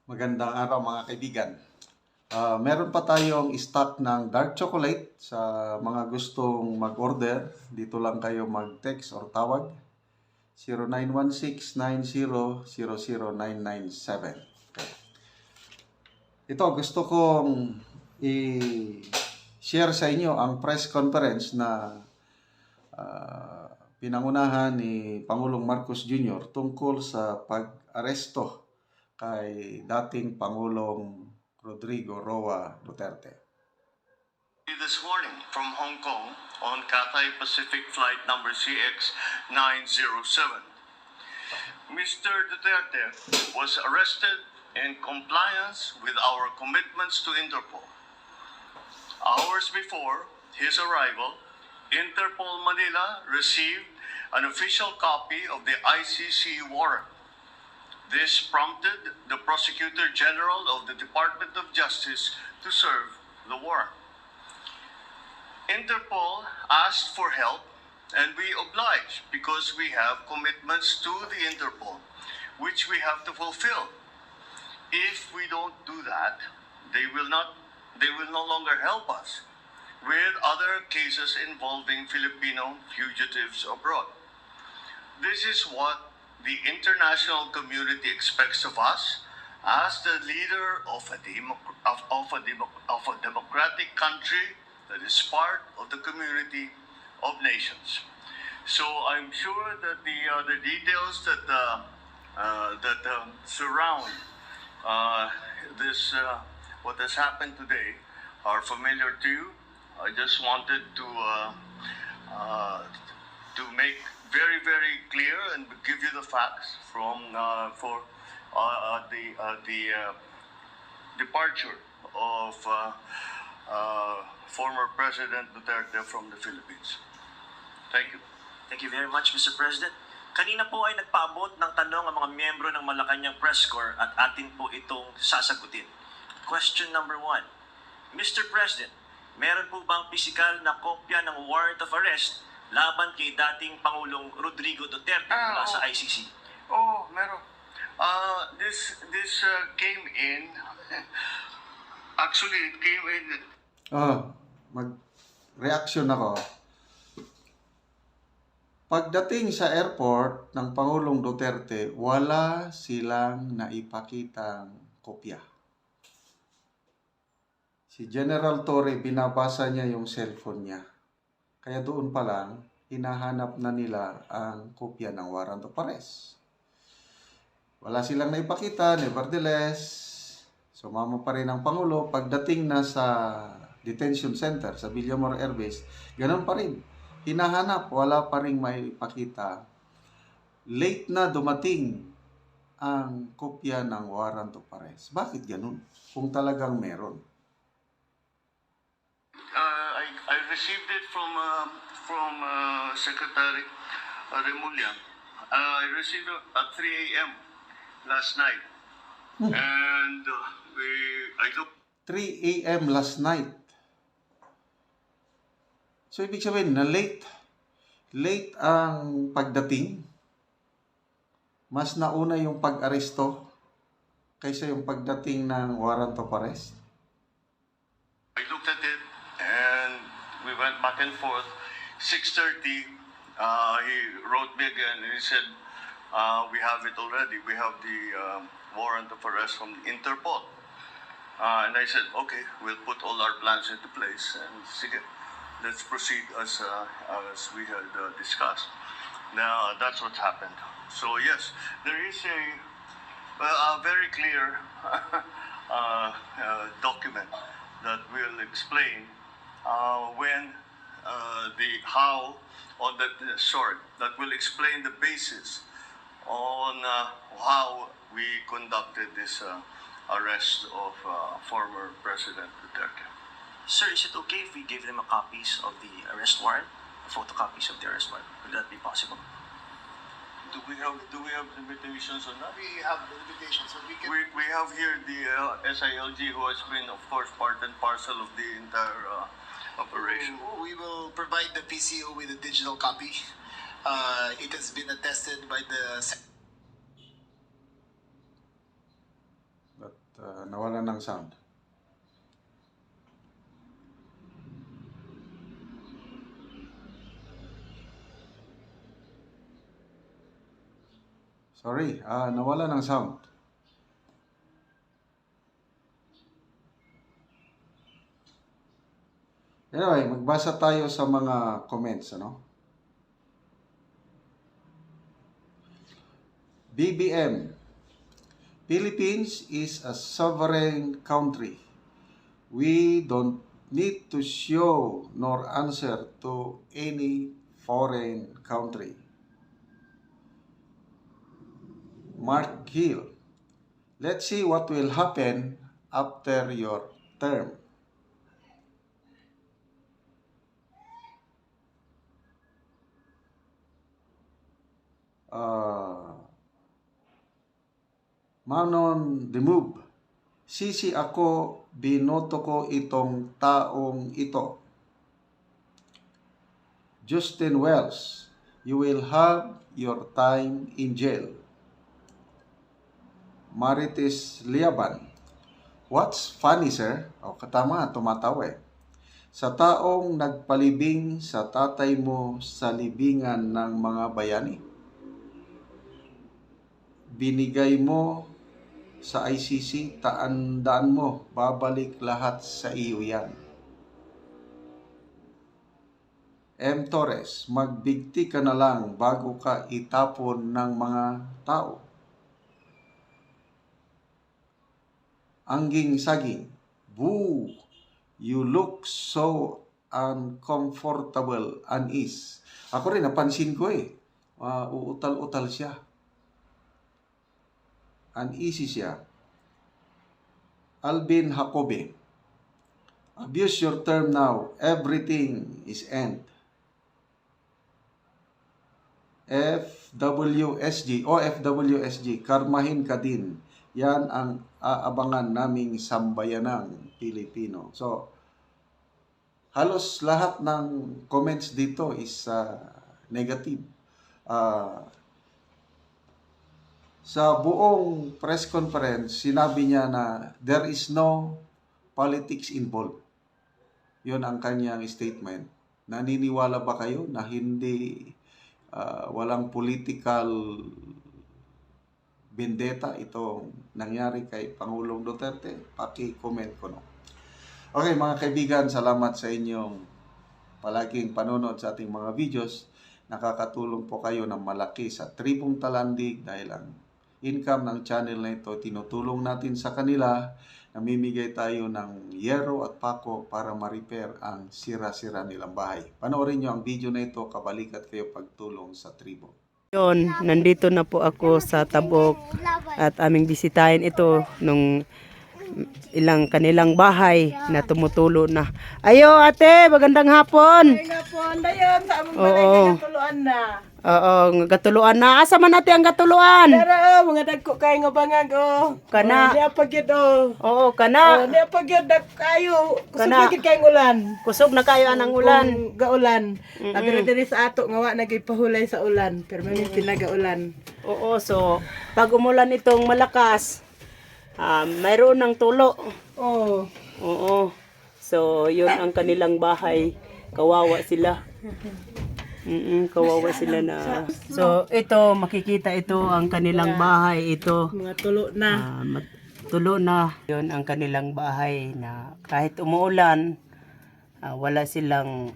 Magandang araw mga kaibigan. Meron pa tayong stock ng dark chocolate sa mga gustong mag-order. Dito lang kayo mag-text or tawag 0916-9000-997. Okay. Ito gusto kong i-share sa inyo ang press conference na pinangunahan ni Pangulong Marcos Jr. tungkol sa pag-aresto kay dating Pangulong Rodrigo Roa Duterte. This morning from Hong Kong on Cathay Pacific flight number CX-907. Mr. Duterte was arrested in compliance with our commitments to Interpol. Hours before his arrival, Interpol Manila received an official copy of the ICC warrant. This prompted the Prosecutor General of the Department of Justice to serve the warrant. Interpol asked for help and we obliged because we have commitments to the Interpol which we have to fulfill. If we don't do that, they will no longer help us with other cases involving Filipino fugitives abroad. This is what the international community expects of us as the leader of a democratic country that is part of the community of nations. So I'm sure that the details that surround this what has happened today are familiar to you. I just wanted to make very, very clear and give you the facts from for the departure of former President Duterte from the Philippines. Thank you. Thank you very much, Mr. President. Kanina po ay nagpaabot ng tanong ang mga miyembro ng Malacanang Press Corps at atin po itong sasagutin. Question number 1. Mr. President, meron po bang pisikal na kopya ng warrant of arrest laban kay dating Pangulong Rodrigo Duterte mula sa ICC? Oh, meron. This came in. Actually, it came in. Mag-reaction ako. Pagdating sa airport ng Pangulong Duterte, wala silang naipakitang kopya. Si General Torre, binabasa niya yung cellphone niya. Kaya doon pa lang, hinahanap na nila ang kopya ng warrant of arrest. Wala silang naipakita, nevertheless, sumama pa rin ang Pangulo. Pagdating na sa detention center, sa Villamor Air Base, ganun pa rin. Hinahanap, wala pa rin maipakita. Late na dumating ang kopya ng warrant of arrest. Bakit ganun? Kung talagang meron. I received it from Secretary Remulla. I received it at 3 a.m. last night. And I looked 3 a.m. last night. So, ibig sabihin na late ang pagdating. Mas nauna yung pag-aresto kaysa yung pagdating ng warrant of arrest. I looked at it and we went back and forth. 6:30, he wrote me again and he said, we have it already. We have the warrant of arrest from Interpol. And I said, okay, we'll put all our plans into place and sige, let's proceed as we had discussed. Now, that's what happened. So yes, there is a very clear document that will explain that will explain the basis on how we conducted this arrest of former President Duterte. Sir, is it okay if we give them a copies of the arrest warrant? Photocopies of the arrest warrant? Would that be possible? Do we have limitations on that? We have the limitations, so we can. We have here the SILG who has been, of course, part and parcel of the entire operation. We will provide the PCO with a digital copy. It has been attested by the But nawala ng sound. Sorry, nawala ng sound. Anyway, magbasa tayo sa mga comments, ano? BBM, Philippines is a sovereign country. We don't need to show nor answer to any foreign country. Mark Hill, let's see what will happen after your term. Manon Demove, sisi ako, binoto ko itong taong ito. Justin Wells, you will have your time in jail. Marites Liaban, what's funny sir? O katama, tumatawa eh. Sa taong nagpalibing sa tatay mo sa libingan ng mga bayani. Binigay mo sa ICC, taandaan mo, babalik lahat sa iyo yan. M. Torres, magbigti ka na lang bago ka itapon ng mga tao. Angging Saging, boo, you look so uncomfortable, unease. Ako rin, napansin ko eh, uutal-utal siya. Uneasy siya. Alvin Jacobe, abuse your term now. Everything is end. OFWSG, karmahin ka din. Yan ang aabangan naming sambayanang Pilipino. So, halos lahat ng comments dito is negative. Sa buong press conference, sinabi niya na there is no politics involved. Yun ang kanyang statement. Naniniwala ba kayo na hindi walang political vendetta itong nangyari kay Pangulong Duterte? Paki-comment ko no. Okay mga kaibigan, salamat sa inyong palaging panonood sa ating mga videos. Nakakatulong po kayo ng malaki sa Tribong Talandig dahil ang income ng channel na ito, tinutulong natin sa kanila. Namimigay tayo ng yero at pako para ma-repair ang sira-sira nilang bahay. Panoorin nyo ang video na ito, kabalikat kayo pagtulong sa tribo. Yun, nandito na po ako sa Tabok at aming bisitahin ito nung ilang kanilang bahay na tumutulo na. Ayo ate, magandang hapon. Ay nga po, dayon sa among Oo. balay nga gatuluan na. Oo, gatuluan na. Asa man natin ang gatuluan? Pero mga dagko kay nga bangag Kana. Niya pagyud Oo, kana. Niya pagyud dag kayo. Kana. Kusog kay ulan. Kusog na kayo anang ulan. Gaulan. Pero diri sa ato nga wa nagipahulay sa ulan. Permanente na gaulan. Oo, so pag umulan itong malakas, mayroon ng tulo. Oh. Oo. So, yun ang kanilang bahay. Kawawa sila. Kawawa sila na. So, ito, makikita ito ang kanilang bahay. Ito, Mga tulo na. tulo na. Yun ang kanilang bahay na kahit umuulan, wala silang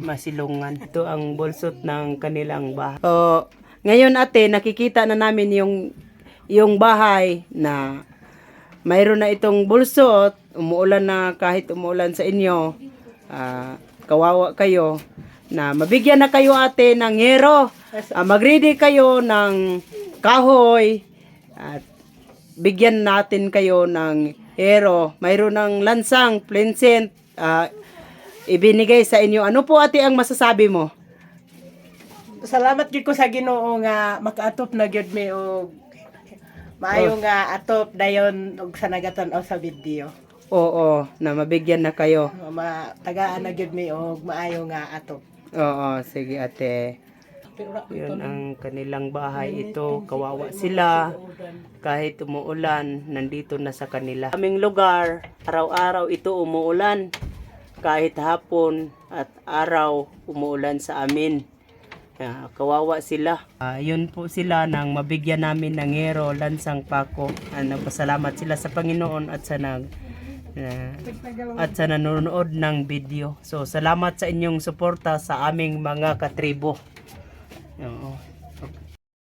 masilungan. Ito ang bulsot ng kanilang bahay. So, ngayon ate, nakikita na namin yung bahay na mayroon na itong bulsot. Umuulan na, kahit umuulan sa inyo, kawawa kayo na mabigyan na kayo ate ng yero. Mag-ready kayo ng kahoy at bigyan natin kayo ng yero. Mayroon ng lansang, plincent, ibinigay sa inyo. Ano po ate ang masasabi mo? Salamat gid ko sa Ginoo nga makaatop na gyud mi og maayo nga atop dayon og sa nagatan-aw sa video. Oo, na mabigyan na kayo. Tagaan na gyud mi og maayo nga atop. Oo, sige ate. Yun ang kanilang bahay. Ito, kawawa sila. Kahit umuulan, nandito na sa kanila. Aming lugar, araw-araw ito umuulan. Kahit hapon at araw, umuulan sa amin. Kawawa sila. Yun po sila nang mabigyan namin ng ngero, lansang pako. Nagpasalamat sila sa Panginoon at sa nanonood ng video. So salamat sa inyong suporta sa aming mga katribo. Oo.